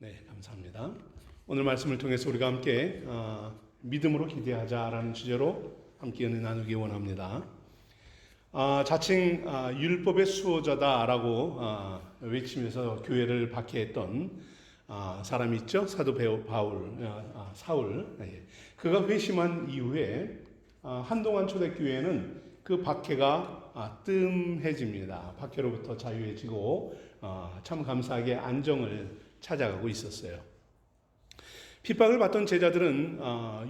네, 감사합니다. 오늘 말씀을 통해서 우리가 함께 믿음으로 기대하자라는 주제로 함께 은혜 나누기 원합니다. 자칭 율법의 수호자다라고 외치면서 교회를 박해했던 사람이 있죠. 사도 바울, 사울. 그가 회심한 이후에 한동안 초대교회는 그 박해가 뜸해집니다. 박해로부터 자유해지고 참 감사하게 안정을 찾아가고 있었어요. 핍박을 받던 제자들은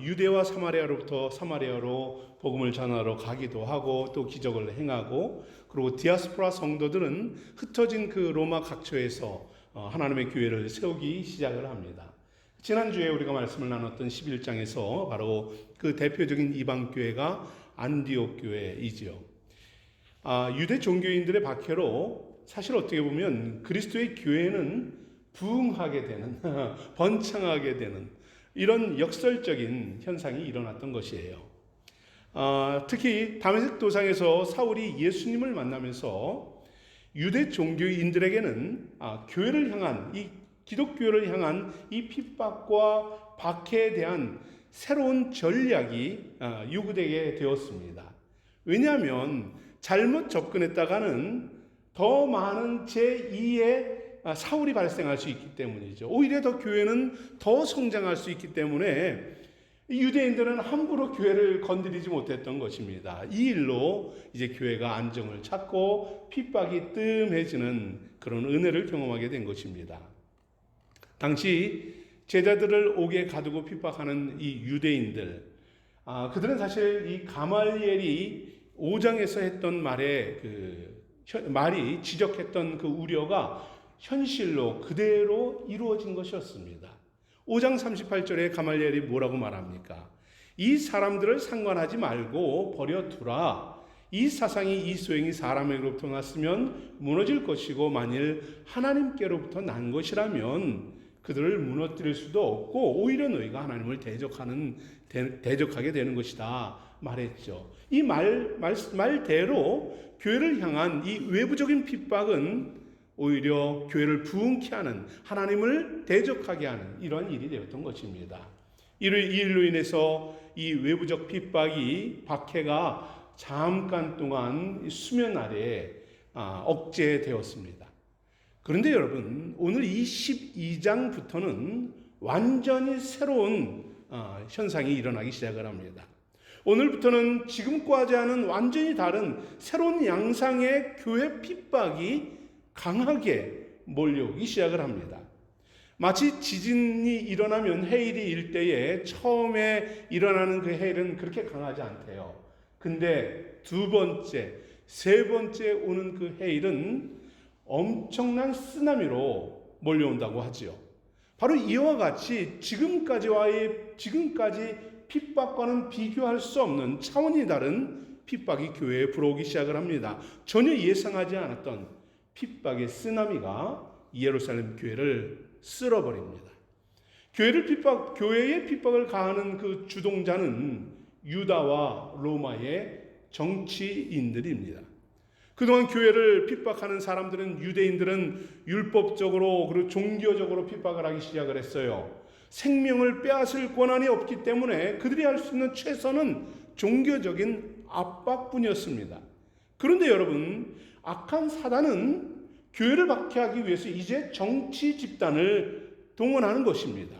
유대와 사마리아로부터 사마리아로 복음을 전하러 가기도 하고 또 기적을 행하고, 그리고 디아스포라 성도들은 흩어진 그 로마 각처에서 하나님의 교회를 세우기 시작을 합니다. 지난주에 우리가 말씀을 나눴던 11장에서 바로 그 대표적인 이방 교회가 안디옥 교회이지요. 유대 종교인들의 박해로 사실 어떻게 보면 그리스도의 교회는 부흥하게 되는, 번창하게 되는 이런 역설적인 현상이 일어났던 것이에요. 특히 다메섹 도상에서 사울이 예수님을 만나면서 유대 종교인들에게는 교회를 향한, 이 기독교를 향한 이 핍박과 박해에 대한 새로운 전략이 요구되게 되었습니다. 왜냐하면 잘못 접근했다가는 더 많은 제2의 사울이 발생할 수 있기 때문이죠. 오히려 더 교회는 더 성장할 수 있기 때문에 유대인들은 함부로 교회를 건드리지 못했던 것입니다. 이 일로 이제 교회가 안정을 찾고 핍박이 뜸해지는 그런 은혜를 경험하게 된 것입니다. 당시 제자들을 옥에 가두고 핍박하는 이 유대인들, 그들은 사실 이 가말리엘이 5장에서 했던 말이 지적했던 그 우려가 현실로 그대로 이루어진 것이었습니다. 5장 38절에 가말리엘이 뭐라고 말합니까? 이 사람들을 상관하지 말고 버려두라. 이 사상이, 이 소행이 사람에게로부터 났으면 무너질 것이고, 만일 하나님께로부터 난 것이라면 그들을 무너뜨릴 수도 없고 오히려 너희가 하나님을 대적하게 되는 것이다 말했죠. 이 말대로 교회를 향한 이 외부적인 핍박은 오히려 교회를 부흥케 하는, 하나님을 대적하게 하는 이러한 일이 되었던 것입니다. 이 일로 인해서 이 외부적 핍박이, 박해가 잠깐 동안 수면 아래에 억제되었습니다. 그런데 여러분, 오늘 이 12장부터는 완전히 새로운 현상이 일어나기 시작을 합니다. 오늘부터는 지금과는 완전히 다른 새로운 양상의 교회 핍박이 강하게 몰려오기 시작을 합니다. 마치 지진이 일어나면 해일이 일 때에 처음에 일어나는 그 해일은 그렇게 강하지 않대요. 근데 두 번째, 세 번째 오는 그 해일은 엄청난 쓰나미로 몰려온다고 하지요. 바로 이와 같이 지금까지 핍박과는 비교할 수 없는 차원이 다른 핍박이 교회에 불어오기 시작을 합니다. 전혀 예상하지 않았던 핍박의 쓰나미가 예루살렘 교회를 쓸어버립니다. 교회의 핍박을 가하는 그 주동자는 유다와 로마의 정치인들입니다. 그동안 교회를 핍박하는 사람들은, 유대인들은 율법적으로 그리고 종교적으로 핍박을 하기 시작을 했어요. 생명을 빼앗을 권한이 없기 때문에 그들이 할 수 있는 최선은 종교적인 압박뿐이었습니다. 그런데 여러분, 악한 사단은 교회를 박해하기 위해서 이제 정치 집단을 동원하는 것입니다.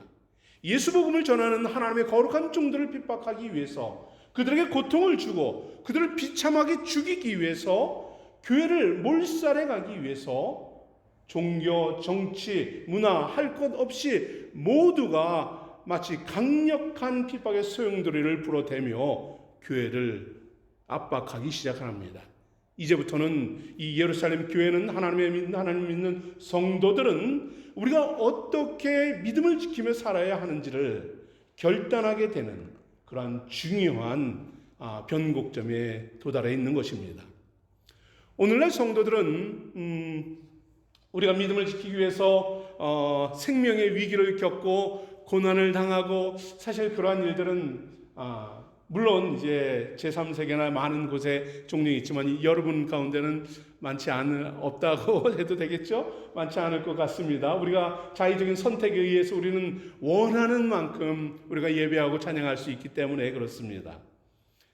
예수 복음을 전하는 하나님의 거룩한 종들을 핍박하기 위해서, 그들에게 고통을 주고 그들을 비참하게 죽이기 위해서, 교회를 몰살해 가기 위해서 종교, 정치, 문화 할 것 없이 모두가 마치 강력한 핍박의 소용돌이를 불어대며 교회를 압박하기 시작합니다. 이제부터는 이 예루살렘 교회는, 하나님을 믿는 성도들은 우리가 어떻게 믿음을 지키며 살아야 하는지를 결단하게 되는 그러한 중요한 변곡점에 도달해 있는 것입니다. 오늘날 성도들은 우리가 믿음을 지키기 위해서 생명의 위기를 겪고 고난을 당하고, 사실 그러한 일들은 물론 이제 제3세계나 많은 곳에 종령이 있지만 여러분 가운데는 없다고 해도 되겠죠? 많지 않을 것 같습니다. 우리가 자의적인 선택에 의해서 우리는 원하는 만큼 우리가 예배하고 찬양할 수 있기 때문에 그렇습니다.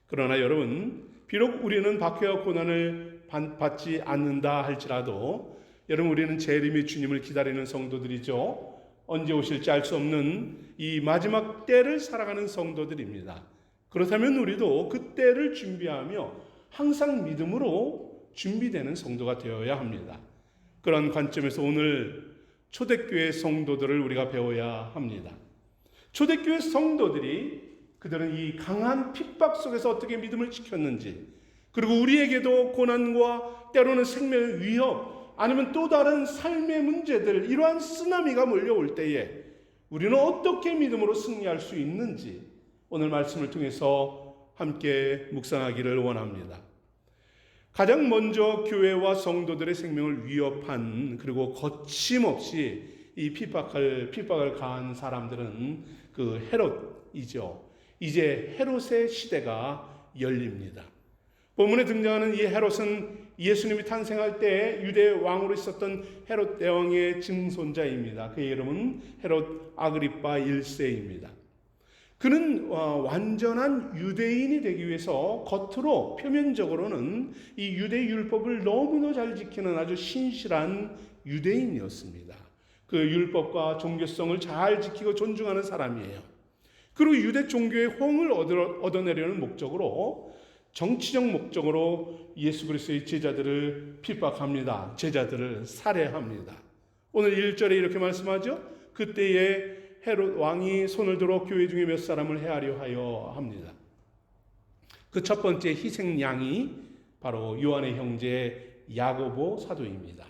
그러나 여러분, 비록 우리는 박해와 고난을 받지 않는다 할지라도 여러분, 우리는 재림의 주님을 기다리는 성도들이죠. 언제 오실지 알 수 없는 이 마지막 때를 살아가는 성도들입니다. 그렇다면 우리도 그 때를 준비하며 항상 믿음으로 준비되는 성도가 되어야 합니다. 그런 관점에서 오늘 초대교회 성도들을 우리가 배워야 합니다. 초대교회 성도들이 그들은 이 강한 핍박 속에서 어떻게 믿음을 지켰는지, 그리고 우리에게도 고난과 때로는 생명의 위협, 아니면 또 다른 삶의 문제들, 이러한 쓰나미가 몰려올 때에 우리는 어떻게 믿음으로 승리할 수 있는지 오늘 말씀을 통해서 함께 묵상하기를 원합니다. 가장 먼저 교회와 성도들의 생명을 위협한, 그리고 거침없이 이 핍박을 가한 사람들은 그 헤롯이죠. 이제 헤롯의 시대가 열립니다. 본문에 등장하는 이 헤롯은 예수님이 탄생할 때 유대 왕으로 있었던 헤롯 대왕의 증손자입니다. 그의 이름은 헤롯 아그리파 1세입니다. 그는 완전한 유대인이 되기 위해서 겉으로 표면적으로는 이 유대 율법을 너무나 잘 지키는 아주 신실한 유대인이었습니다. 그 율법과 종교성을 잘 지키고 존중하는 사람이에요. 그리고 유대 종교의 호응을 얻어내려는 목적으로, 정치적 목적으로 예수 그리스도의 제자들을 핍박합니다. 제자들을 살해합니다. 오늘 1절에 이렇게 말씀하죠. 그때에 헤롯 왕이 손을 들어 교회 중에 몇 사람을 해하려 하여 합니다. 그 첫 번째 희생양이 바로 요한의 형제 야고보 사도입니다.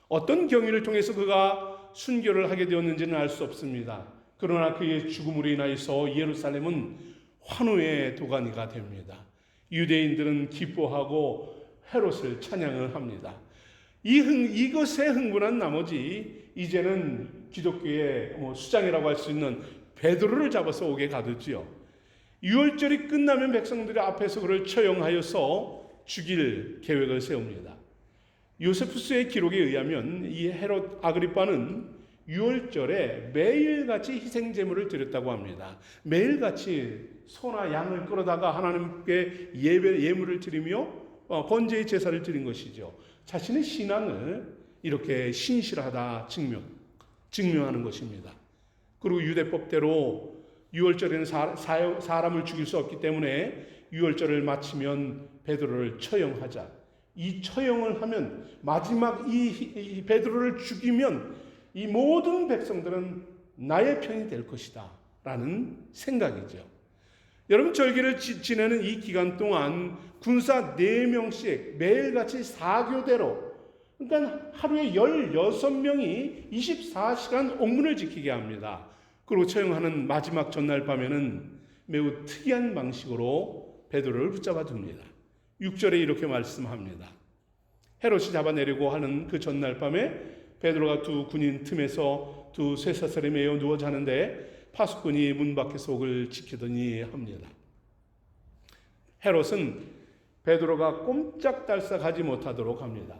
어떤 경위를 통해서 그가 순교를 하게 되었는지는 알 수 없습니다. 그러나 그의 죽음으로 인하여서 예루살렘은 환호의 도가니가 됩니다. 유대인들은 기뻐하고 헤롯을 찬양을 합니다. 이것에 흥분한 나머지 이제는 기독교의 수장이라고 할 수 있는 베드로를 잡아서 옥에 가두지요. 유월절이 끝나면 백성들이 앞에서 그를 처형하여서 죽일 계획을 세웁니다. 요세푸스의 기록에 의하면 이 헤롯 아그리파는 유월절에 매일같이 희생제물을 드렸다고 합니다. 매일같이 소나 양을 끌어다가 하나님께 예물을 드리며 번제의 제사를 드린 것이죠. 자신의 신앙을 이렇게 신실하다 증명하는 것입니다. 그리고 유대법대로 유월절에는 사람을 죽일 수 없기 때문에 유월절을 마치면 베드로를 처형하자. 이 처형을 하면 마지막 이 베드로를 죽이면 이 모든 백성들은 나의 편이 될 것이다 라는 생각이죠. 여러분, 절기를 지내는 이 기간 동안 군사 4명씩 매일같이 사교대로, 그러니까 하루에 16명이 24시간 옥문을 지키게 합니다. 그리고 처형하는 마지막 전날 밤에는 매우 특이한 방식으로 베드로를 붙잡아 둡니다. 6절에 이렇게 말씀합니다. 헤롯이 잡아내려고 하는 그 전날 밤에 베드로가 두 군인 틈에서 두 쇠사슬에 매여 누워 자는데 파수꾼이 문 밖에서 옥을 지키더니 합니다. 헤롯은 베드로가 꼼짝달싹 하지 못하도록 합니다.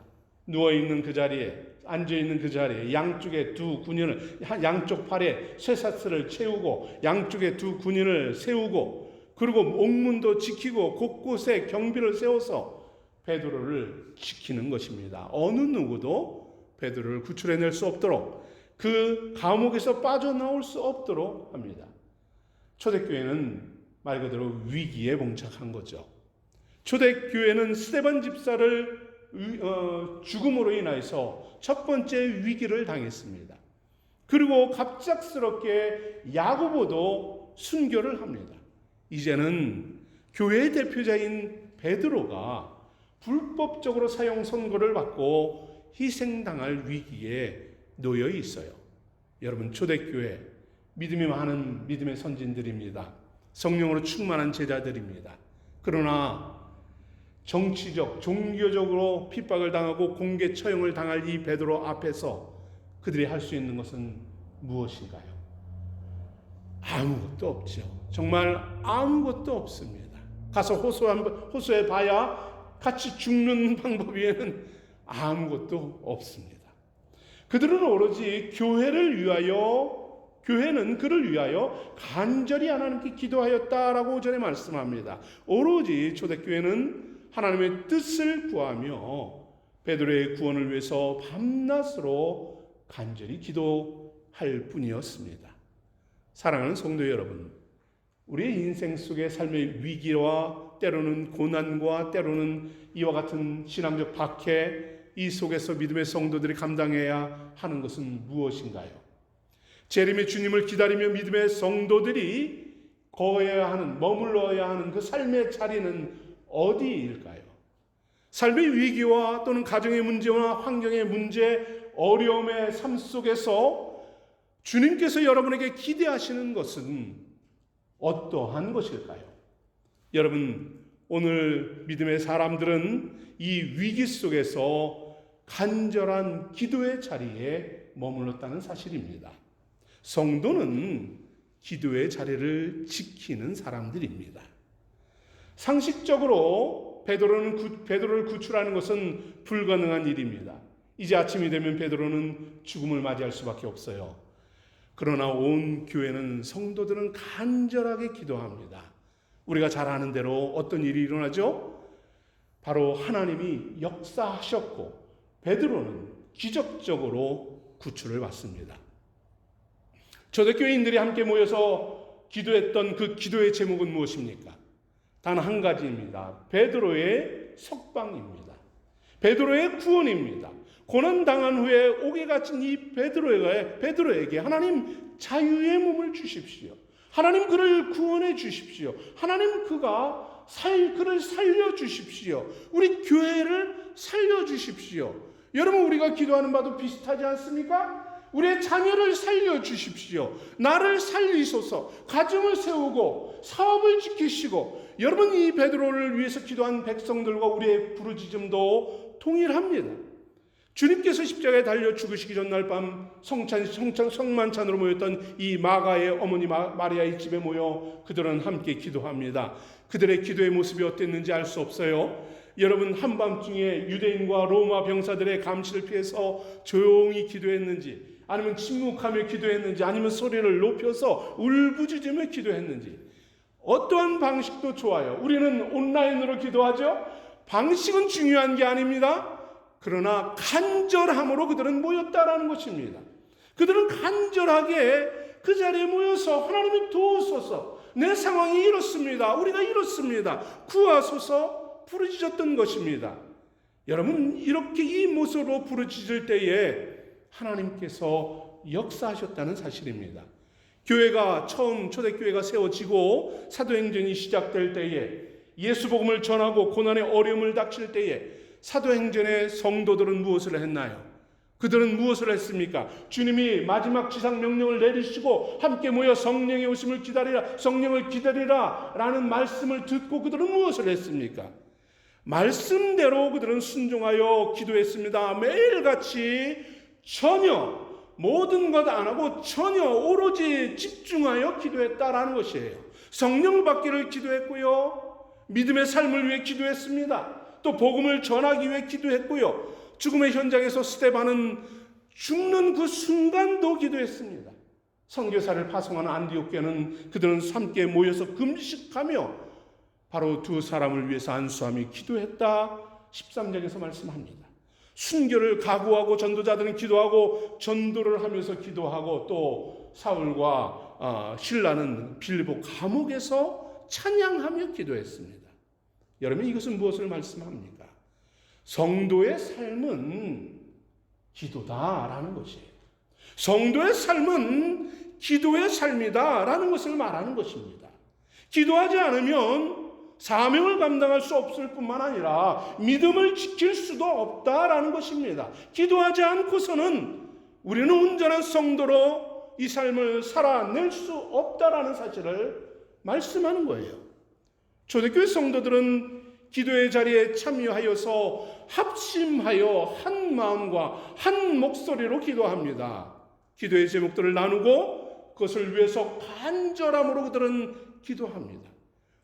누워있는 그 자리에, 앉아있는 그 자리에 양쪽에 두 군인을, 양쪽 팔에 쇠사슬을 채우고 양쪽에 두 군인을 세우고, 그리고 옥문도 지키고 곳곳에 경비를 세워서 베드로를 지키는 것입니다. 어느 누구도 베드로를 구출해낼 수 없도록, 그 감옥에서 빠져나올 수 없도록 합니다. 초대교회는 말 그대로 위기에 봉착한 거죠. 초대교회는 스데반 집사를 죽음으로 인해서 첫 번째 위기를 당했습니다. 그리고 갑작스럽게 야고보도 순교를 합니다. 이제는 교회의 대표자인 베드로가 불법적으로 사형 선고를 받고 희생당할 위기에 놓여 있어요. 여러분, 초대교회 믿음이 많은 믿음의 선진들입니다. 성령으로 충만한 제자들입니다. 그러나 정치적, 종교적으로 핍박을 당하고 공개 처형을 당할 이 베드로 앞에서 그들이 할 수 있는 것은 무엇인가요? 아무것도 없죠. 정말 아무것도 없습니다. 가서 호소해 봐야 같이 죽는 방법 외에는 아무것도 없습니다. 그들은 오로지 교회는 그를 위하여 간절히 하나님께 기도하였다라고 5절에 말씀합니다. 오로지 초대교회는 하나님의 뜻을 구하며 베드로의 구원을 위해서 밤낮으로 간절히 기도할 뿐이었습니다. 사랑하는 성도 여러분, 우리의 인생 속의 삶의 위기와 때로는 고난과 때로는 이와 같은 신앙적 박해, 이 속에서 믿음의 성도들이 감당해야 하는 것은 무엇인가요? 재림의 주님을 기다리며 믿음의 성도들이 머물러야 하는 그 삶의 자리는 어디일까요? 삶의 위기와 또는 가정의 문제와 환경의 문제, 어려움의 삶 속에서 주님께서 여러분에게 기대하시는 것은 어떠한 것일까요? 여러분, 오늘 믿음의 사람들은 이 위기 속에서 간절한 기도의 자리에 머물렀다는 사실입니다. 성도는 기도의 자리를 지키는 사람들입니다. 상식적으로 베드로를 구출하는 것은 불가능한 일입니다. 이제 아침이 되면 베드로는 죽음을 맞이할 수밖에 없어요. 그러나 온 교회는, 성도들은 간절하게 기도합니다. 우리가 잘 아는 대로 어떤 일이 일어나죠? 바로 하나님이 역사하셨고 베드로는 기적적으로 구출을 받습니다. 초대교회인들이 함께 모여서 기도했던 그 기도의 제목은 무엇입니까? 단 한 가지입니다. 베드로의 석방입니다. 베드로의 구원입니다. 고난당한 후에 옥에 갇힌 이 베드로에게 하나님 자유의 몸을 주십시오. 하나님 그를 구원해 주십시오. 하나님 그를 살려주십시오. 우리 교회를 살려주십시오. 여러분, 우리가 기도하는 바도 비슷하지 않습니까? 우리의 자녀를 살려주십시오. 나를 살리소서. 가정을 세우고 사업을 지키시고. 여러분, 이 베드로를 위해서 기도한 백성들과 우리의 부르짖음도 동일합니다. 주님께서 십자가에 달려 죽으시기 전날 밤 성만찬으로 모였던 이 마가의 어머니 마리아의 집에 모여 그들은 함께 기도합니다. 그들의 기도의 모습이 어땠는지 알 수 없어요. 여러분, 한밤중에 유대인과 로마 병사들의 감시를 피해서 조용히 기도했는지, 아니면 침묵하며 기도했는지, 아니면 소리를 높여서 울부짖으며 기도했는지, 어떠한 방식도 좋아요. 우리는 온라인으로 기도하죠. 방식은 중요한 게 아닙니다. 그러나 간절함으로 그들은 모였다라는 것입니다. 그들은 간절하게 그 자리에 모여서 하나님이 도우소서, 내 상황이 이렇습니다, 우리가 이렇습니다, 구하소서 부르짖었던 것입니다. 여러분, 이렇게 이 모습으로 부르짖을 때에 하나님께서 역사하셨다는 사실입니다. 교회가 처음 초대교회가 세워지고 사도행전이 시작될 때에, 예수 복음을 전하고 고난의 어려움을 닥칠 때에 사도행전의 성도들은 무엇을 했나요? 그들은 무엇을 했습니까? 주님이 마지막 지상 명령을 내리시고 함께 모여 성령의 오심을 기다리라, 성령을 기다리라 라는 말씀을 듣고 그들은 무엇을 했습니까? 말씀대로 그들은 순종하여 기도했습니다. 매일같이 전혀 모든 것 안 하고 전혀 오로지 집중하여 기도했다라는 것이에요. 성령을 받기를 기도했고요, 믿음의 삶을 위해 기도했습니다. 또 복음을 전하기 위해 기도했고요, 죽음의 현장에서 스데반은 죽는 그 순간도 기도했습니다. 선교사를 파송하는 안디옥교회는 그들은 함께 모여서 금식하며 바로 두 사람을 위해서 안수하며 기도했다. 13장에서 말씀합니다. 순교를 각오하고 전도자들은 기도하고 전도를 하면서 기도하고, 또 사울과 신라는 빌립보 감옥에서 찬양하며 기도했습니다. 여러분, 이것은 무엇을 말씀합니까? 성도의 삶은 기도다라는 것이에요. 성도의 삶은 기도의 삶이다라는 것을 말하는 것입니다. 기도하지 않으면 사명을 감당할 수 없을 뿐만 아니라 믿음을 지킬 수도 없다라는 것입니다. 기도하지 않고서는 우리는 온전한 성도로 이 삶을 살아낼 수 없다라는 사실을 말씀하는 거예요. 초대교회 성도들은 기도의 자리에 참여하여서 합심하여 한 마음과 한 목소리로 기도합니다. 기도의 제목들을 나누고 그것을 위해서 간절함으로 그들은 기도합니다.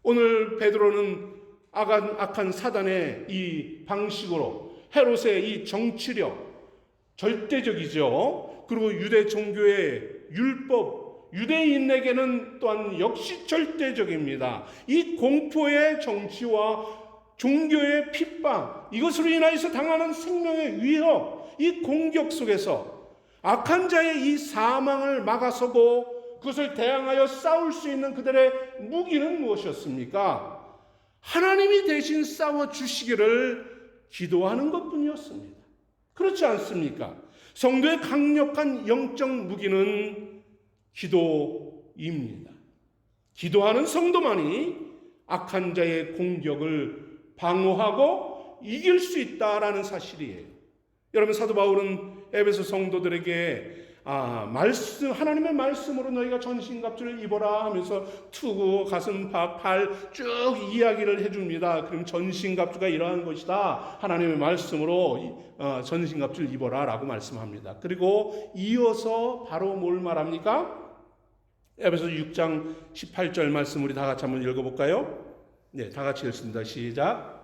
오늘 베드로는 악한 사단의 이 방식으로 헤롯의 이 정치력 절대적이죠. 그리고 유대 종교의 율법, 유대인에게는 또한 역시 절대적입니다. 이 공포의 정치와 종교의 핍박, 이것으로 인하여서 당하는 생명의 위협, 이 공격 속에서 악한 자의 이 사망을 막아서고 그것을 대항하여 싸울 수 있는 그들의 무기는 무엇이었습니까? 하나님이 대신 싸워주시기를 기도하는 것뿐이었습니다. 그렇지 않습니까? 성도의 강력한 영적 무기는 기도입니다. 기도하는 성도만이 악한 자의 공격을 방어하고 이길 수 있다라는 사실이에요. 여러분, 사도 바울은 에베소 성도들에게 하나님의 말씀으로 너희가 전신갑주를 입어라 하면서 투구, 가슴팍, 팔 쭉 이야기를 해줍니다. 그럼 전신갑주가 이러한 것이다. 하나님의 말씀으로 전신갑주를 입어라 라고 말씀합니다. 그리고 이어서 바로 뭘 말합니까? 에베소 6장 18절 말씀 우리 다 같이 한번 읽어볼까요? 네, 다 같이 읽습니다. 시작.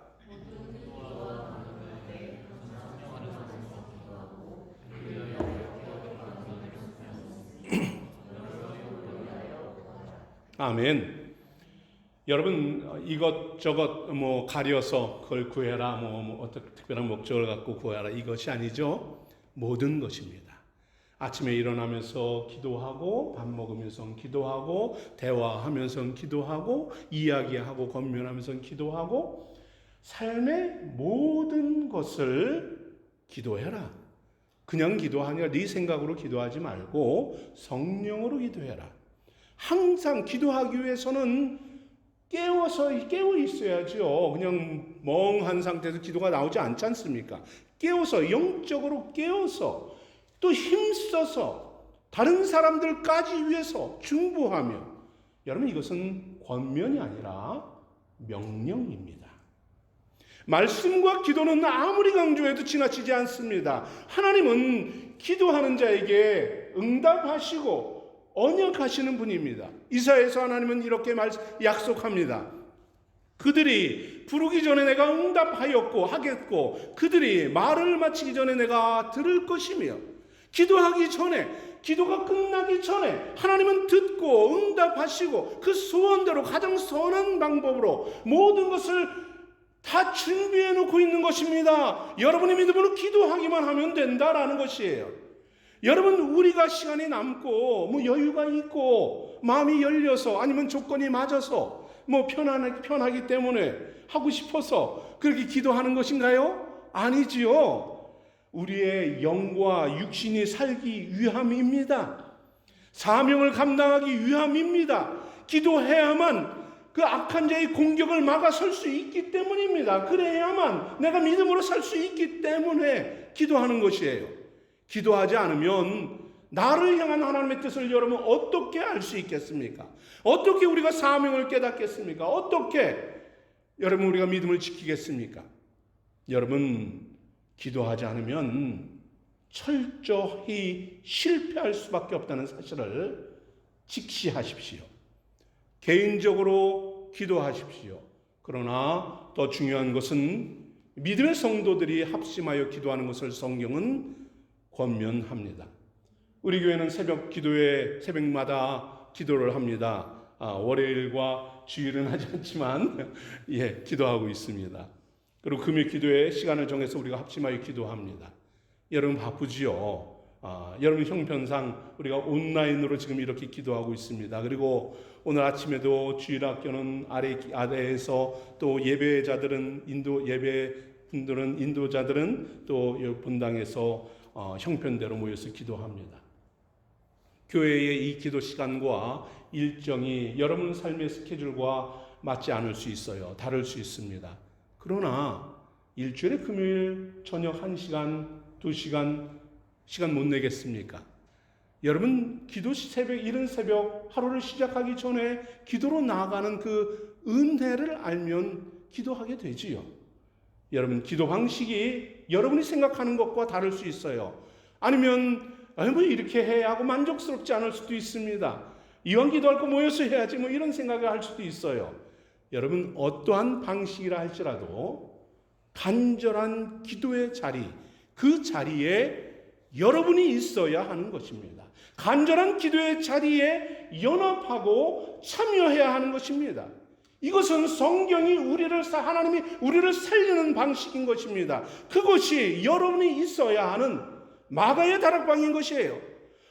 아멘. 여러분, 이것저것 가려서 그걸 구해라, 어떤 특별한 목적을 갖고 구해라, 이것이 아니죠. 모든 것입니다. 아침에 일어나면서 기도하고, 밥 먹으면서 기도하고, 대화하면서 기도하고, 이야기하고 권면하면서 기도하고, 삶의 모든 것을 기도해라. 그냥 기도하냐, 네 생각으로 기도하지 말고 성령으로 기도해라. 항상 기도하기 위해서는 깨어 있어야죠. 그냥 멍한 상태에서 기도가 나오지 않지 않습니까? 깨어서, 영적으로 깨어서, 또 힘써서 다른 사람들까지 위해서 중보하며, 여러분, 이것은 권면이 아니라 명령입니다. 말씀과 기도는 아무리 강조해도 지나치지 않습니다. 하나님은 기도하는 자에게 응답하시고 언약하시는 분입니다. 이사야에서 하나님은 이렇게 약속합니다. 그들이 부르기 전에 내가 응답하였고 하겠고 그들이 말을 마치기 전에 내가 들을 것이며, 기도하기 전에, 기도가 끝나기 전에 하나님은 듣고 응답하시고 그 소원대로 가장 선한 방법으로 모든 것을 다 준비해 놓고 있는 것입니다. 여러분의 믿음으로 기도하기만 하면 된다라는 것이에요. 여러분, 우리가 시간이 남고 여유가 있고 마음이 열려서, 아니면 조건이 맞아서 편하기 때문에 하고 싶어서 그렇게 기도하는 것인가요? 아니지요. 우리의 영과 육신이 살기 위함입니다. 사명을 감당하기 위함입니다. 기도해야만 그 악한 자의 공격을 막아설 수 있기 때문입니다. 그래야만 내가 믿음으로 살 수 있기 때문에 기도하는 것이에요. 기도하지 않으면 나를 향한 하나님의 뜻을 여러분 어떻게 알 수 있겠습니까? 어떻게 우리가 사명을 깨닫겠습니까? 어떻게 여러분 우리가 믿음을 지키겠습니까? 여러분, 기도하지 않으면 철저히 실패할 수밖에 없다는 사실을 직시하십시오. 개인적으로 기도하십시오. 그러나 더 중요한 것은 믿음의 성도들이 합심하여 기도하는 것을 성경은 권면합니다. 우리 교회는 새벽 기도에 새벽마다 기도를 합니다. 월요일과 주일은 하지 않지만 기도하고 있습니다. 그리고 금요 기도에 시간을 정해서 우리가 합심하여 기도합니다. 여러분 바쁘지요? 여러분 형편상 우리가 온라인으로 지금 이렇게 기도하고 있습니다. 그리고 오늘 아침에도 주일학교는 아래에서 또 예배자들은 인도자들은 또 본당에서 형편대로 모여서 기도합니다. 교회의 이 기도 시간과 일정이 여러분 삶의 스케줄과 맞지 않을 수 있어요. 다를 수 있습니다. 그러나 일주일에 금요일 저녁 1시간, 2시간 시간 못 내겠습니까? 여러분 기도 새벽, 이른 새벽 하루를 시작하기 전에 기도로 나아가는 그 은혜를 알면 기도하게 되지요. 여러분 기도 방식이 여러분이 생각하는 것과 다를 수 있어요. 아니면 아니 뭐 이렇게 해야 하고 만족스럽지 않을 수도 있습니다. 이왕 기도할 거 모여서 해야지 뭐 이런 생각을 할 수도 있어요. 여러분 어떠한 방식이라 할지라도 간절한 기도의 자리, 그 자리에 여러분이 있어야 하는 것입니다. 간절한 기도의 자리에 연합하고 참여해야 하는 것입니다. 이것은 성경이 하나님이 우리를 살리는 방식인 것입니다. 그것이 여러분이 있어야 하는 마가의 다락방인 것이에요.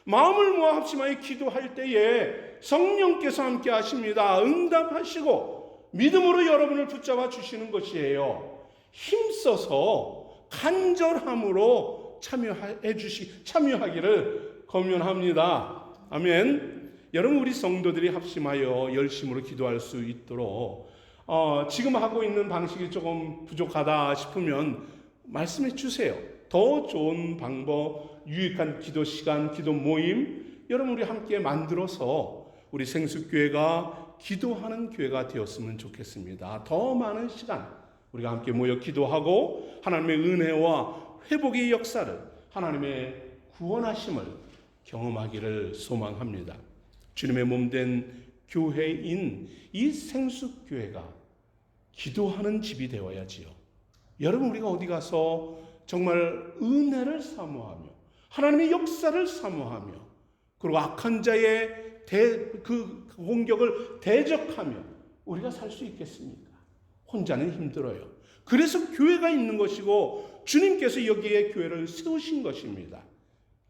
마음을 모아 합심하여 기도할 때에 성령께서 함께 하십니다. 응답하시고 믿음으로 여러분을 붙잡아 주시는 것이에요. 힘써서 간절함으로 참여하기를 권면합니다. 아멘. 여러분 우리 성도들이 합심하여 열심으로 기도할 수 있도록 지금 하고 있는 방식이 조금 부족하다 싶으면 말씀해 주세요. 더 좋은 방법, 유익한 기도 시간, 기도 모임 여러분 우리 함께 만들어서 우리 생수교회가 기도하는 교회가 되었으면 좋겠습니다. 더 많은 시간 우리가 함께 모여 기도하고 하나님의 은혜와 회복의 역사를, 하나님의 구원하심을 경험하기를 소망합니다. 주님의 몸된 교회인 이 생수교회가 기도하는 집이 되어야지요. 여러분 우리가 어디 가서 정말 은혜를 사모하며 하나님의 역사를 사모하며 그리고 악한 자의 그 공격을 대적하며 우리가 살 수 있겠습니까? 혼자는 힘들어요. 그래서 교회가 있는 것이고 주님께서 여기에 교회를 세우신 것입니다.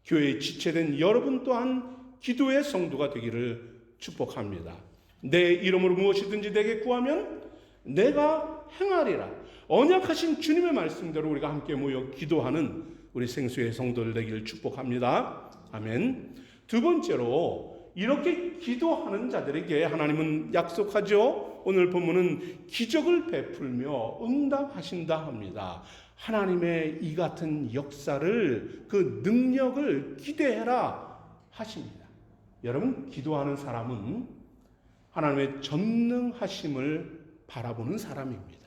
교회에 지체된 여러분 또한 기도의 성도가 되기를 축복합니다. 내 이름으로 무엇이든지 내게 구하면 내가 행하리라. 언약하신 주님의 말씀대로 우리가 함께 모여 기도하는 우리 생수의 성도들 되기를 축복합니다. 아멘. 두 번째로 이렇게 기도하는 자들에게 하나님은 약속하죠. 오늘 본문은 기적을 베풀며 응답하신다 합니다. 하나님의 이 같은 역사를, 그 능력을 기대해라 하십니다. 여러분 기도하는 사람은 하나님의 전능하심을 바라보는 사람입니다.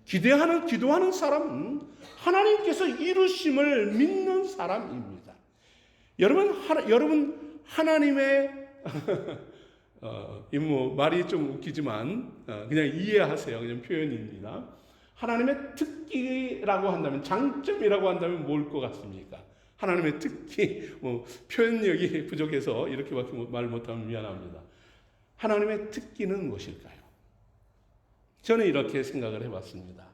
기도하는 사람은 하나님께서 이루심을 믿는 사람입니다. 여러분 하나님의 말이 좀 웃기지만 그냥 이해하세요. 그냥 표현입니다. 하나님의 특기라고 한다면, 장점이라고 한다면 뭘 것 같습니까? 하나님의 특기, 표현력이 부족해서 이렇게밖에 말 못하면 미안합니다. 하나님의 특기는 무엇일까요? 저는 이렇게 생각을 해봤습니다.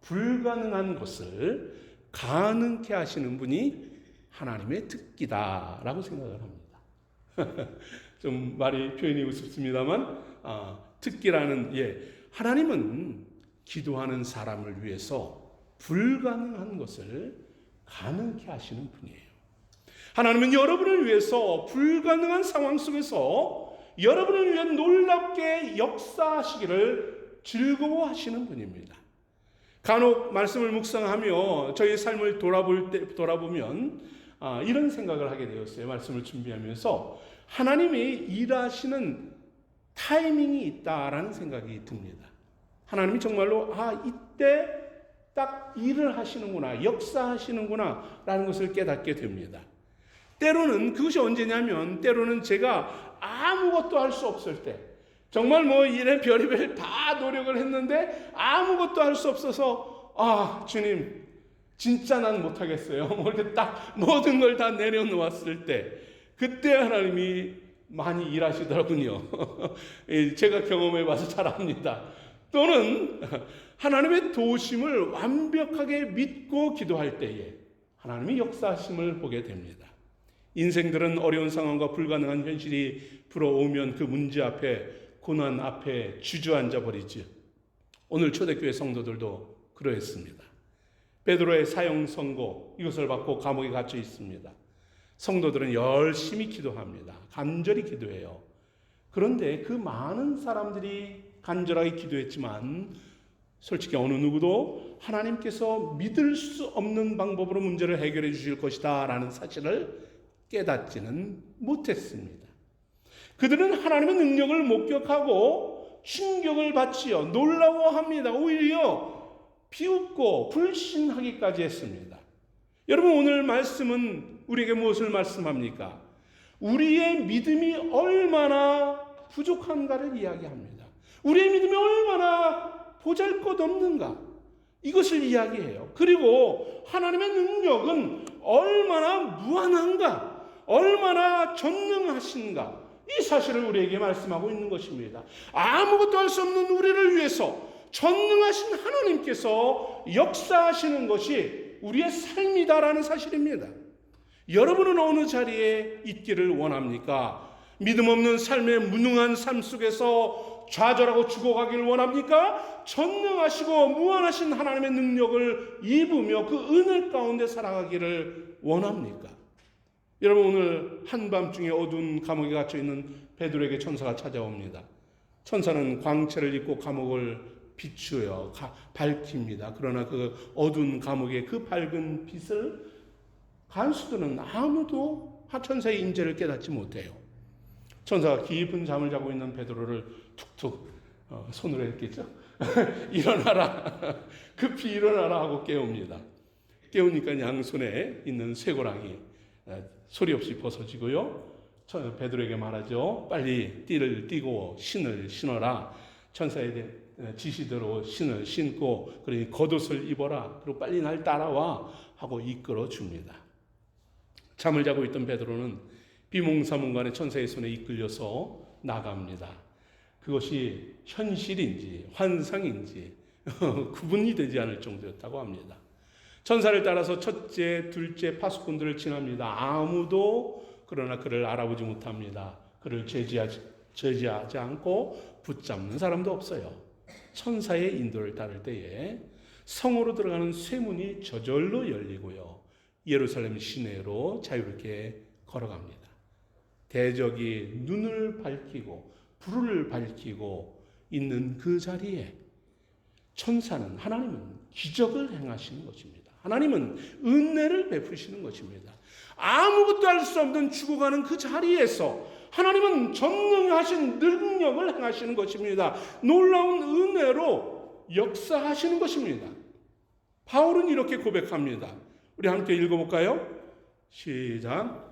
불가능한 것을 가능케 하시는 분이 하나님의 특기다라고 생각을 합니다. 좀 표현이 우습습니다만 특기라는 하나님은 기도하는 사람을 위해서 불가능한 것을 가능케 하시는 분이에요. 하나님은 여러분을 위해서 불가능한 상황 속에서 여러분을 위해 놀랍게 역사하시기를 즐거워하시는 분입니다. 간혹 말씀을 묵상하며 저희 삶을 돌아보면 이런 생각을 하게 되었어요. 말씀을 준비하면서 하나님이 일하시는 타이밍이 있다라는 생각이 듭니다. 하나님이 정말로 이때 딱 일을 하시는구나, 역사하시는구나 라는 것을 깨닫게 됩니다. 때로는 그것이 언제냐면 때로는 제가 아무것도 할 수 없을 때, 정말 이래 별의별 다 노력을 했는데 아무것도 할 수 없어서 주님 진짜 난 못하겠어요. 이렇게 딱 모든 걸 다 내려놓았을 때 그때 하나님이 많이 일하시더라고요. 제가 경험해봐서 잘 압니다. 또는 하나님의 도우심을 완벽하게 믿고 기도할 때에 하나님의 역사하심을 보게 됩니다. 인생들은 어려운 상황과 불가능한 현실이 불어오면 그 문제 앞에, 고난 앞에 주저앉아 버리죠. 오늘 초대교회 성도들도 그러했습니다. 베드로의 사형 선고, 이것을 받고 감옥에 갇혀 있습니다. 성도들은 열심히 기도합니다. 간절히 기도해요. 그런데 그 많은 사람들이 간절하게 기도했지만 솔직히 어느 누구도 하나님께서 믿을 수 없는 방법으로 문제를 해결해 주실 것이다 라는 사실을 깨닫지는 못했습니다. 그들은 하나님의 능력을 목격하고 충격을 받지요. 놀라워합니다. 오히려 비웃고 불신하기까지 했습니다. 여러분 오늘 말씀은 우리에게 무엇을 말씀합니까? 우리의 믿음이 얼마나 부족한가를 이야기합니다. 우리의 믿음이 얼마나 보잘것없는가, 이것을 이야기해요. 그리고 하나님의 능력은 얼마나 무한한가, 얼마나 전능하신가, 이 사실을 우리에게 말씀하고 있는 것입니다. 아무것도 할 수 없는 우리를 위해서 전능하신 하나님께서 역사하시는 것이 우리의 삶이다라는 사실입니다. 여러분은 어느 자리에 있기를 원합니까? 믿음 없는 삶의 무능한 삶 속에서 좌절하고 죽어가기를 원합니까? 전능하시고 무한하신 하나님의 능력을 입으며 그 은혜 가운데 살아가기를 원합니까? 여러분, 오늘 한밤중에 어두운 감옥에 갇혀 있는 베드로에게 천사가 찾아옵니다. 천사는 광채를 입고 감옥을 비추어 밝힙니다. 그러나 그 어두운 감옥의 그 밝은 빛을 간수들은 아무도 천사의 임재를 깨닫지 못해요. 천사가 깊은 잠을 자고 있는 베드로를 툭툭 손으로 했겠죠. 일어나라, 급히 일어나라 하고 깨웁니다. 깨우니까 양손에 있는 쇠고랑이 소리 없이 벗어지고요. 베드로에게 말하죠. 빨리 띠를 띠고 신을 신어라. 천사의 지시대로 신을 신고 그러니 겉옷을 입어라. 그리고 빨리 날 따라와 하고 이끌어 줍니다. 잠을 자고 있던 베드로는 비몽사몽간에 천사의 손에 이끌려서 나갑니다. 그것이 현실인지 환상인지 구분이 되지 않을 정도였다고 합니다. 천사를 따라서 첫째, 둘째 파수꾼들을 지납니다. 아무도 그러나 그를 알아보지 못합니다. 그를 제지하지 않고 붙잡는 사람도 없어요. 천사의 인도를 따를 때에 성으로 들어가는 쇠문이 저절로 열리고요. 예루살렘 시내로 자유롭게 걸어갑니다. 대적이 눈을 밝히고 불을 밝히고 있는 그 자리에 천사는, 하나님은 기적을 행하시는 것입니다. 하나님은 은혜를 베푸시는 것입니다. 아무것도 할 수 없는 죽어가는 그 자리에서 하나님은 전능하신 능력을 행하시는 것입니다. 놀라운 은혜로 역사하시는 것입니다. 바울은 이렇게 고백합니다. 우리 함께 읽어볼까요? 시작.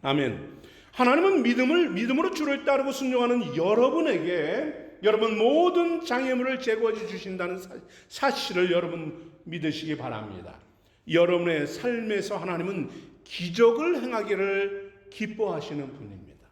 아멘. 하나님은 믿음으로 주를 따르고 순종하는 여러분에게 여러분 모든 장애물을 제거해 주신다는 사실을 여러분 믿으시기 바랍니다. 여러분의 삶에서 하나님은 기적을 행하기를 기뻐하시는 분입니다.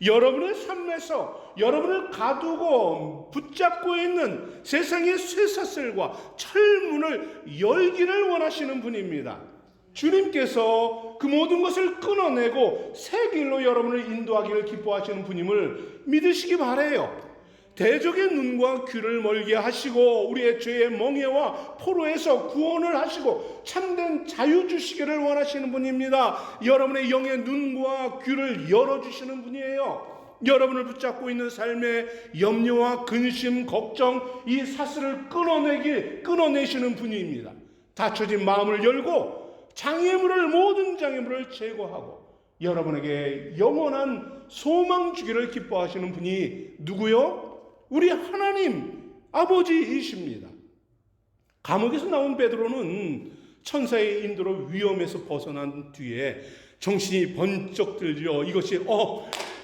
여러분의 삶에서 여러분을 가두고 붙잡고 있는 세상의 쇠사슬과 철문을 열기를 원하시는 분입니다. 주님께서 그 모든 것을 끊어내고 새 길로 여러분을 인도하기를 기뻐하시는 분임을 믿으시기 바라요. 대적의 눈과 귀를 멀게 하시고 우리의 죄의 멍에와 포로에서 구원을 하시고 참된 자유 주시기를 원하시는 분입니다. 여러분의 영의 눈과 귀를 열어주시는 분이에요. 여러분을 붙잡고 있는 삶의 염려와 근심, 걱정, 이 사슬을 끊어내시는 분입니다. 닫혀진 마음을 열고 모든 장애물을 제거하고 여러분에게 영원한 소망 주기를 기뻐하시는 분이 누구요? 우리 하나님 아버지이십니다. 감옥에서 나온 베드로는 천사의 인도로 위험에서 벗어난 뒤에 정신이 번쩍 들죠. 이것이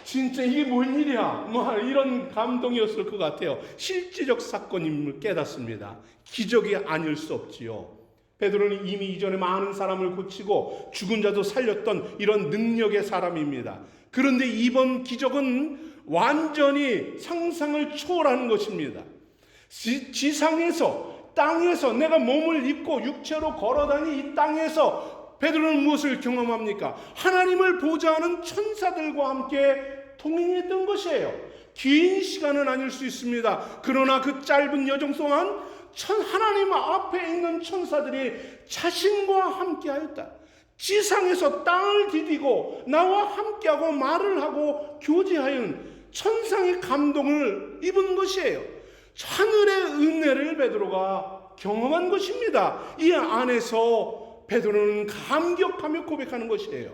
진짜 이게 뭔 일이야, 이런 감동이었을 것 같아요. 실제적 사건임을 깨닫습니다. 기적이 아닐 수 없지요. 베드로는 이미 이전에 많은 사람을 고치고 죽은 자도 살렸던 이런 능력의 사람입니다. 그런데 이번 기적은 완전히 상상을 초월하는 것입니다. 지상에서, 땅에서 내가 몸을 입고 육체로 걸어다니 이 땅에서 베드로는 무엇을 경험합니까? 하나님을 보좌하는 천사들과 함께 동행했던 것이에요. 긴 시간은 아닐 수 있습니다. 그러나 그 짧은 여정 동안 하나님 앞에 있는 천사들이 자신과 함께 하였다. 지상에서 땅을 디디고 나와 함께하고 말을 하고 교제하는 천상의 감동을 입은 것이에요. 하늘의 은혜를 베드로가 경험한 것입니다. 이 안에서 베드로는 감격하며 고백하는 것이에요.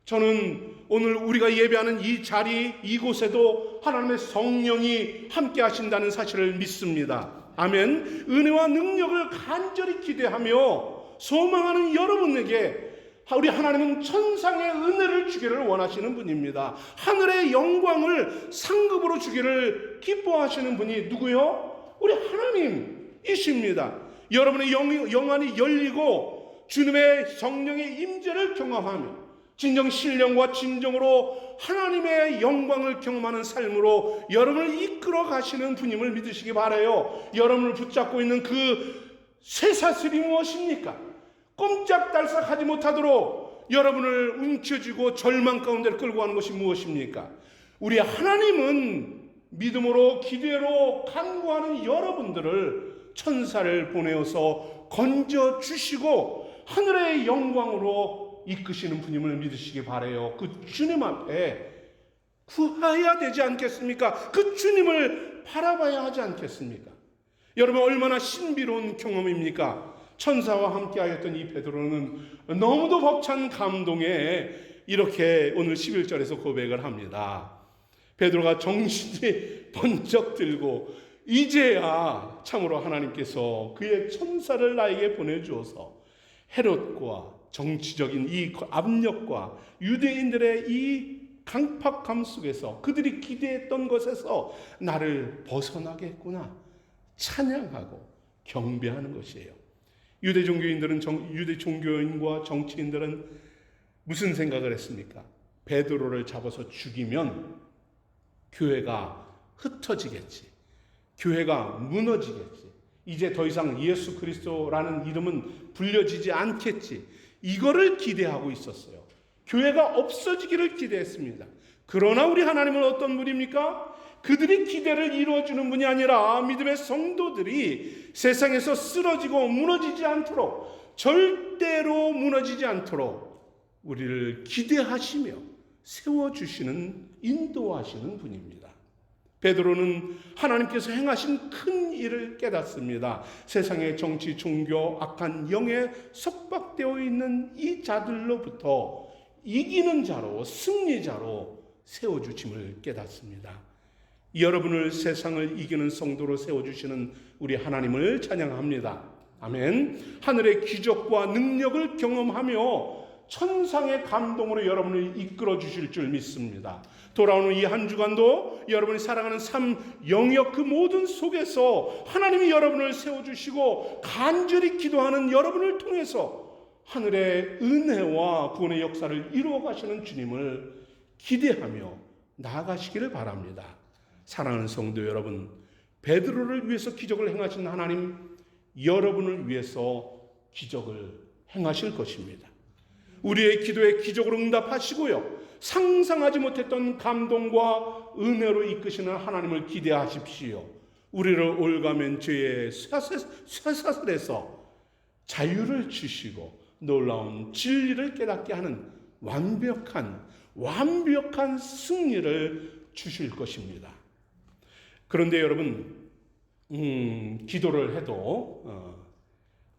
저는 오늘 우리가 예배하는 이 자리, 이곳에도 하나님의 성령이 함께 하신다는 사실을 믿습니다. 아멘. 은혜와 능력을 간절히 기대하며 소망하는 여러분에게 우리 하나님은 천상의 은혜를 주기를 원하시는 분입니다. 하늘의 영광을 상급으로 주기를 기뻐하시는 분이 누구요? 우리 하나님이십니다. 여러분의 영안이 열리고 주님의 성령의 임재를 경험하며 진정 신령과 진정으로 하나님의 영광을 경험하는 삶으로 여러분을 이끌어 가시는 분임을 믿으시기 바라요. 여러분을 붙잡고 있는 그 쇠사슬이 무엇입니까? 꼼짝달싹하지 못하도록 여러분을 움켜쥐고 절망 가운데 끌고 가는 것이 무엇입니까? 우리 하나님은 믿음으로 기대로 간구하는 여러분들을 천사를 보내어서 건져주시고 하늘의 영광으로 이끄시는 분임을 믿으시기 바라요. 그 주님 앞에 구해야 되지 않겠습니까? 그 주님을 바라봐야 하지 않겠습니까? 여러분, 얼마나 신비로운 경험입니까? 천사와 함께 하였던 이 베드로는 너무도 벅찬 감동에 이렇게 오늘 11절에서 고백을 합니다. 베드로가 정신이 번쩍 들고 이제야 참으로 하나님께서 그의 천사를 나에게 보내주어서 헤롯과 정치적인 이 압력과 유대인들의 이 강팍함 속에서 그들이 기대했던 것에서 나를 벗어나게 했구나 찬양하고 경배하는 것이에요. 유대 종교인과 정치인들은 무슨 생각을 했습니까? 베드로를 잡아서 죽이면 교회가 흩어지겠지. 교회가 무너지겠지. 이제 더 이상 예수 그리스도라는 이름은 불려지지 않겠지. 이거를 기대하고 있었어요. 교회가 없어지기를 기대했습니다. 그러나 우리 하나님은 어떤 분입니까? 그들이 기대를 이루어주는 분이 아니라 믿음의 성도들이 세상에서 쓰러지고 무너지지 않도록, 절대로 무너지지 않도록 우리를 기대하시며 세워주시는, 인도하시는 분입니다. 베드로는 하나님께서 행하신 큰 일을 깨닫습니다. 세상의 정치, 종교, 악한 영에 속박되어 있는 이 자들로부터 이기는 자로, 승리자로 세워주심을 깨닫습니다. 여러분을 세상을 이기는 성도로 세워주시는 우리 하나님을 찬양합니다. 아멘. 하늘의 기적과 능력을 경험하며 천상의 감동으로 여러분을 이끌어 주실 줄 믿습니다. 돌아오는 이 한 주간도 여러분이 살아가는 삶 영역 그 모든 속에서 하나님이 여러분을 세워주시고 간절히 기도하는 여러분을 통해서 하늘의 은혜와 구원의 역사를 이루어 가시는 주님을 기대하며 나아가시기를 바랍니다. 사랑하는 성도 여러분, 베드로를 위해서 기적을 행하신 하나님, 여러분을 위해서 기적을 행하실 것입니다. 우리의 기도에 기적으로 응답하시고요, 상상하지 못했던 감동과 은혜로 이끄시는 하나님을 기대하십시오. 우리를 올가면 죄의 쇠사슬에서 자유를 주시고 놀라운 진리를 깨닫게 하는 완벽한 승리를 주실 것입니다. 그런데 여러분, 기도를 해도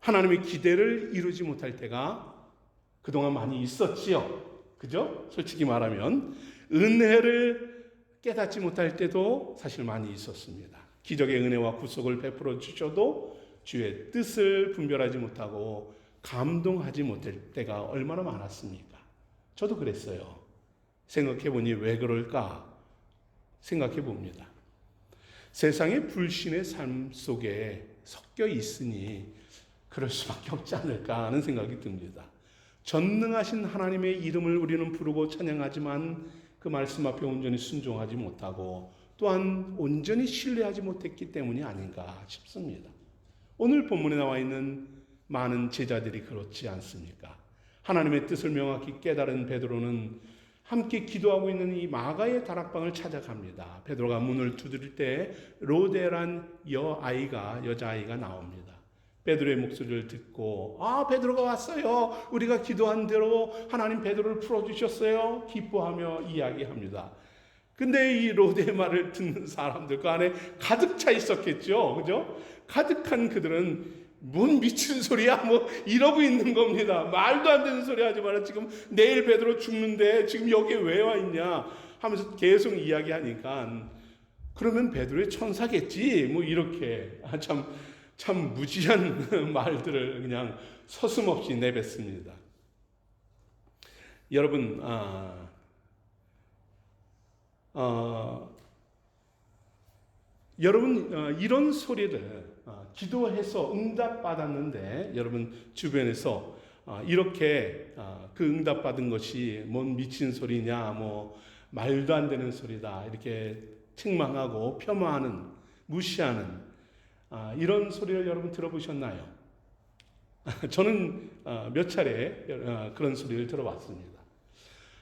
하나님의 기대를 이루지 못할 때가 그동안 많이 있었지요. 그죠? 솔직히 말하면 은혜를 깨닫지 못할 때도 사실 많이 있었습니다. 기적의 은혜와 구속을 베풀어 주셔도 주의 뜻을 분별하지 못하고 감동하지 못할 때가 얼마나 많았습니까? 저도 그랬어요. 생각해보니 왜 그럴까 생각해 봅니다. 세상의 불신의 삶 속에 섞여 있으니 그럴 수밖에 없지 않을까 하는 생각이 듭니다. 전능하신 하나님의 이름을 우리는 부르고 찬양하지만 그 말씀 앞에 온전히 순종하지 못하고 또한 온전히 신뢰하지 못했기 때문이 아닌가 싶습니다. 오늘 본문에 나와 있는 많은 제자들이 그렇지 않습니까? 하나님의 뜻을 명확히 깨달은 베드로는 함께 기도하고 있는 이 마가의 다락방을 찾아갑니다. 베드로가 문을 두드릴 때 로데란 여자아이가 나옵니다. 베드로의 목소리를 듣고 베드로가 왔어요. 우리가 기도한 대로 하나님 베드로를 풀어주셨어요. 기뻐하며 이야기합니다. 근데 이 로데의 말을 듣는 사람들 그 안에 가득 차 있었겠죠. 그죠? 가득한 그들은 뭔 미친 소리야? 뭐 이러고 있는 겁니다. 말도 안 되는 소리 하지 마라. 지금 내일 베드로 죽는데 지금 여기에 왜 와 있냐 하면서 계속 이야기하니까 그러면 베드로의 천사겠지. 뭐 이렇게 참 무지한 말들을 그냥 서슴없이 내뱉습니다. 여러분, 여러분 이런 소리를 기도해서 응답받았는데 여러분 주변에서 이렇게 그 응답받은 것이 뭔 미친 소리냐, 뭐 말도 안 되는 소리다 이렇게 책망하고 폄하하는, 무시하는 이런 소리를 여러분 들어보셨나요? 저는 몇 차례 그런 소리를 들어봤습니다.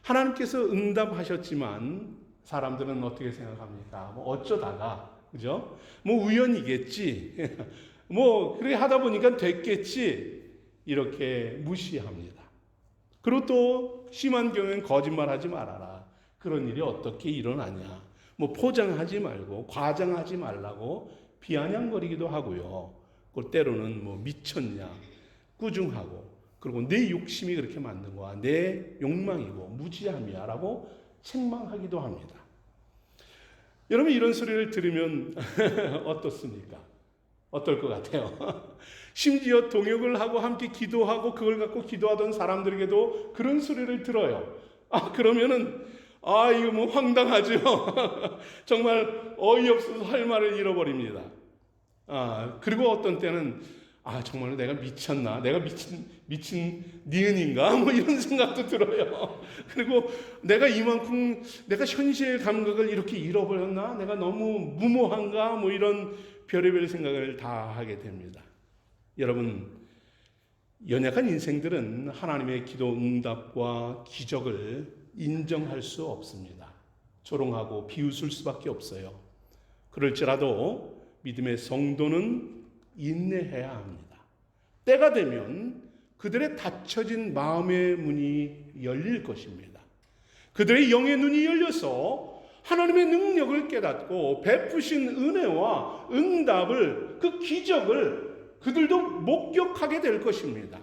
하나님께서 응답하셨지만 사람들은 어떻게 생각합니까? 뭐 어쩌다가, 그죠? 뭐 우연이겠지. 뭐 그렇게 하다 보니까 됐겠지. 이렇게 무시합니다. 그리고 또 심한 경우엔 거짓말하지 말아라. 그런 일이 어떻게 일어나냐. 뭐 포장하지 말고 과장하지 말라고 비아냥거리기도 하고요. 그 때로는 뭐 미쳤냐, 꾸중하고, 그리고 내 욕심이 그렇게 만든 거야, 내 욕망이고 무지함이야 라고 책망하기도 합니다. 여러분 이런 소리를 들으면 어떻습니까? 어떨 것 같아요? 심지어 동역을 하고 함께 기도하고 그걸 갖고 기도하던 사람들에게도 그런 소리를 들어요. 그러면은 이거 뭐 황당하죠. 정말 어이없어서 할 말을 잃어버립니다. 그리고 어떤 때는 정말 내가 미쳤나? 내가 미친 니은인가? 뭐 이런 생각도 들어요. 그리고 내가 이만큼 내가 현실 감각을 이렇게 잃어버렸나? 내가 너무 무모한가? 뭐 이런 별의별 생각을 다 하게 됩니다. 여러분, 연약한 인생들은 하나님의 기도 응답과 기적을 인정할 수 없습니다. 조롱하고 비웃을 수밖에 없어요. 그럴지라도 믿음의 성도는 인내해야 합니다. 때가 되면 그들의 닫혀진 마음의 문이 열릴 것입니다. 그들의 영의 눈이 열려서 하나님의 능력을 깨닫고 베푸신 은혜와 응답을, 그 기적을 그들도 목격하게 될 것입니다.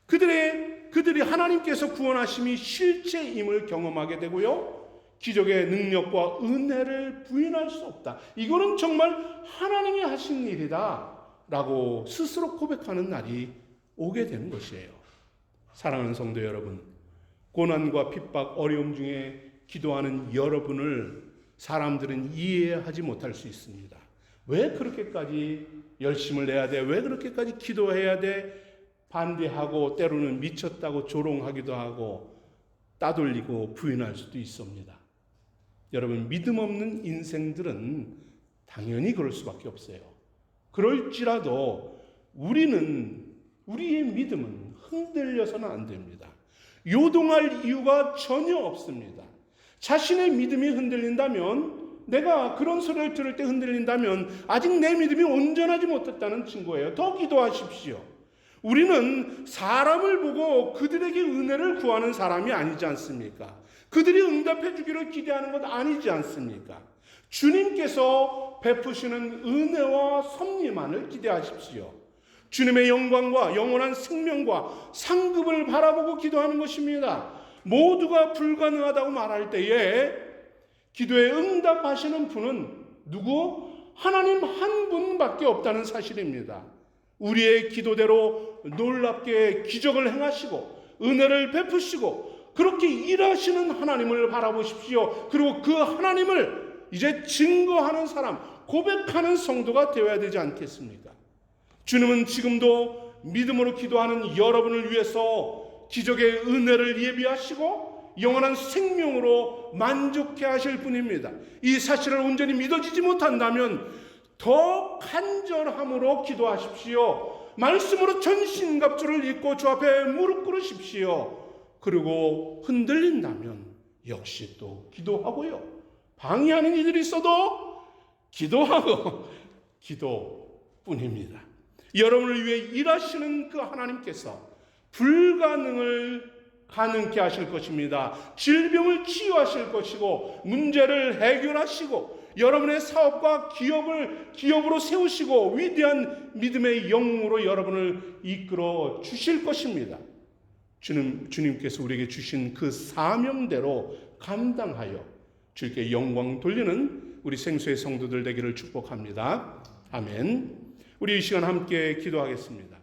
그들이 하나님께서 구원하심이 실체임을 경험하게 되고요. 기적의 능력과 은혜를 부인할 수 없다. 이거는 정말 하나님이 하신 일이다 라고 스스로 고백하는 날이 오게 되는 것이에요. 사랑하는 성도 여러분, 고난과 핍박, 어려움 중에 기도하는 여러분을 사람들은 이해하지 못할 수 있습니다. 왜 그렇게까지 열심을 내야 돼? 왜 그렇게까지 기도해야 돼? 반대하고 때로는 미쳤다고 조롱하기도 하고 따돌리고 부인할 수도 있습니다. 여러분, 믿음 없는 인생들은 당연히 그럴 수밖에 없어요. 그럴지라도 우리의 믿음은 흔들려서는 안 됩니다. 요동할 이유가 전혀 없습니다. 자신의 믿음이 흔들린다면, 내가 그런 소리를 들을 때 흔들린다면 아직 내 믿음이 온전하지 못했다는 증거예요. 더 기도하십시오. 우리는 사람을 보고 그들에게 은혜를 구하는 사람이 아니지 않습니까? 그들이 응답해 주기를 기대하는 것 아니지 않습니까? 주님께서 베푸시는 은혜와 섭리만을 기대하십시오. 주님의 영광과 영원한 생명과 상급을 바라보고 기도하는 것입니다. 모두가 불가능하다고 말할 때에 기도에 응답하시는 분은 누구? 하나님 한 분밖에 없다는 사실입니다. 우리의 기도대로 놀랍게 기적을 행하시고 은혜를 베푸시고 그렇게 일하시는 하나님을 바라보십시오. 그리고 그 하나님을 이제 증거하는 사람, 고백하는 성도가 되어야 되지 않겠습니까? 주님은 지금도 믿음으로 기도하는 여러분을 위해서 기적의 은혜를 예비하시고 영원한 생명으로 만족해 하실 분입니다. 이 사실을 온전히 믿어지지 못한다면 더 간절함으로 기도하십시오. 말씀으로 전신갑주를 입고 주 앞에 무릎 꿇으십시오. 그리고 흔들린다면 역시 또 기도하고요. 방해하는 이들이 있어도 기도하고 기도뿐입니다. 여러분을 위해 일하시는 그 하나님께서 불가능을 가능케 하실 것입니다. 질병을 치유하실 것이고 문제를 해결하시고 여러분의 사업과 기업으로 세우시고 위대한 믿음의 영웅으로 여러분을 이끌어 주실 것입니다. 주님께서 우리에게 주신 그 사명대로 감당하여 주께 영광 돌리는 우리 생수의 성도들 되기를 축복합니다. 아멘. 우리 이 시간 함께 기도하겠습니다.